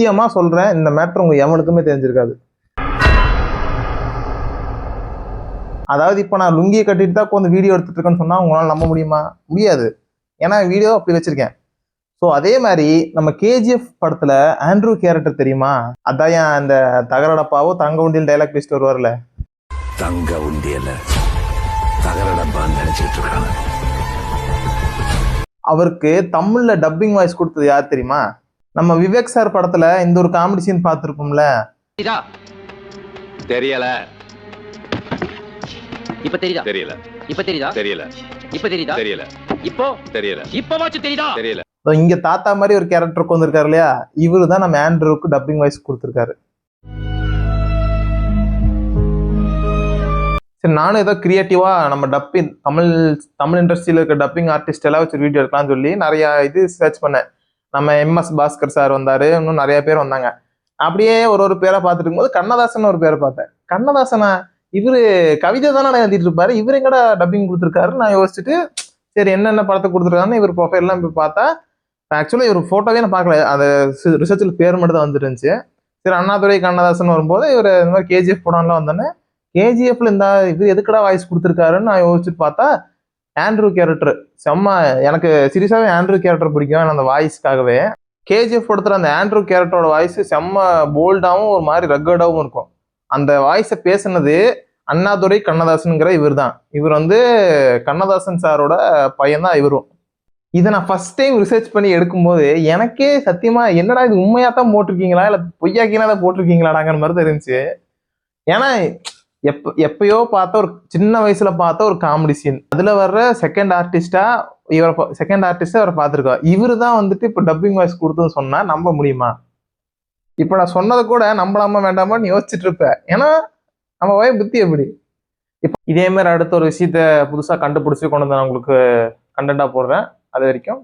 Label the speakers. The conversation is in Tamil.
Speaker 1: சத்தியமா சொல்றேன், இந்த மேட்டர் உங்க எவனுக்குமே தெரிஞ்சிருக்காது. அதாவது இப்ப நான் லுங்கியை கட்டிட்டு தான் கொஞ்சம் வீடியோ எடுத்துட்டு இருக்கேன்னு சொன்னா உங்களால நம்ப முடியுமா? முடியாது. ஏன்னா வீடியோ அப்படி வச்சிருக்கேன். ஸோ அதே மாதிரி நம்ம கேஜிஎஃப் படத்துல ஆண்ட்ரூ கேரக்டர் தெரியுமா? அதான் அந்த தகரடப்பாவோ தங்க உண்டியல் டைலாக் பேசிட்டு வருவார்ல,
Speaker 2: தங்க உண்டியல தகரடப்பான்னு நினைச்சிட்டு இருக்காங்க.
Speaker 1: அவருக்கு தமிழ்ல டப்பிங் வாய்ஸ் கொடுத்தது யார் தெரியுமா? நம்ம விவேக் சார் படத்துல இந்த ஒரு காமெடி சீன் பார்த்திருப்போம்ல.
Speaker 2: தெரியல.
Speaker 3: இப்ப தெரியுதா?
Speaker 2: தெரியல.
Speaker 3: இப்ப தெரியுதா?
Speaker 2: தெரியல.
Speaker 3: இப்ப தெரியுதா?
Speaker 2: தெரியல.
Speaker 3: இப்போ
Speaker 2: தெரியல.
Speaker 3: இப்பவாச்சும் தெரியுதா?
Speaker 2: தெரியல.
Speaker 1: இங்க தாத்தா மாதிரி ஒரு கேரக்டர் வந்திருக்காரு இல்லையா, இவரு தான் நம்ம ஆண்ட்ரூக்கு டப்பிங் வாய்ஸ் கொடுத்திருக்காரு. சரி, நானும் ஏதோ கிரியேட்டிவா நம்ம டப்பிங் தமிழ் இண்டஸ்ட்ரியில இருக்க டப்பிங் ஆர்டிஸ்ட் எல்லாம் வச்சு வீடியோ எடுக்கலாம்னு சொல்லி நிறைய இது சர்ச் பண்ணேன். நம்ம எம்எஸ் பாஸ்கர் சார் வந்தாரு, இன்னும் நிறைய பேர் வந்தாங்க. அப்படியே ஒரு பேரை பார்த்துட்டு இருக்கும்போது கண்ணதாசன் ஒரு பேரை பார்த்தேன். கண்ணதாசனா? இவரு கவிதை தானே எழுதிட்டு இருப்பாரு, இவரு எங்கடா டப்பிங் கொடுத்துருக்காருன்னு நான் யோசிச்சுட்டு, சரி என்னென்ன படத்தை கொடுத்துருக்காருன்னு இவர் ப்ரொஃபைல் எல்லாம் போய் பார்த்தா, ஆக்சுவலா இவர் போட்டோவே நான் பார்க்கல, அந்த ரிசர்ச்சில் பேர் மட்டும் தான் வந்துருந்துச்சு. சரி, அண்ணாதுரை கண்ணதாசன் வரும்போது இவர் இந்த மாதிரி கேஜிஎஃப் படம்லாம் வந்தோன்னே, கேஜிஎஃப்ல இந்த இது எதுக்கடா வாய்ஸ் கொடுத்துருக்காருன்னு நான் யோசிச்சுட்டு பார்த்தா ஆண்ட்ரூ கேரக்டர் செம்ம. எனக்கு சீரியஸாவே ஆண்ட்ரூ கேரக்டர் பிடிக்கும் அந்த வாய்ஸ்க்காகவே. கேஜிஎஃப் படத்துல அந்த ஆண்ட்ரூ கேரக்டரோட வாய்ஸ் செம்ம போல்டாவும் ஒரு மாதிரி ரக்கடாவும் இருக்கும். அந்த வாய்ஸை பேசுனது அண்ணாதுரை கண்ணதாசனுங்கிற இவர் தான். இவர் கண்ணதாசன் சாரோட பையன் தான் இவரும். இதை நான் ஃபர்ஸ்ட் டைம் ரிசர்ச் பண்ணி எடுக்கும்போது எனக்கே சத்தியமா என்னடா இது உண்மையா தான் போட்டிருக்கீங்களா இல்ல பொய்யாக்கினா தான் போட்டிருக்கீங்களாடாங்கிற மாதிரி தான் இருந்துச்சு. ஏன்னா எப்பயோ பார்த்த ஒரு சின்ன வயசுல பார்த்த ஒரு காமெடி சீன், அதுல வர்ற செகண்ட் ஆர்டிஸ்டா அவரை பார்த்திருக்கோம். இவரு தான் இப்ப டப்பிங் வாய்ஸ் கொடுத்துன்னு சொன்னா நம்ப முடியுமா? இப்ப நான் சொன்னதை கூட நம்பலாமா வேண்டாமான்னு யோசிச்சுட்டு இருப்பேன். ஏன்னா நம்ம வய புத்தி எப்படி. இப்ப இதே மாதிரி அடுத்த ஒரு விஷயத்த புதுசா கண்டுபிடிச்சு கொண்டு வந்து நான் உங்களுக்கு கண்டென்ட்டா போடுறேன். அது வரைக்கும்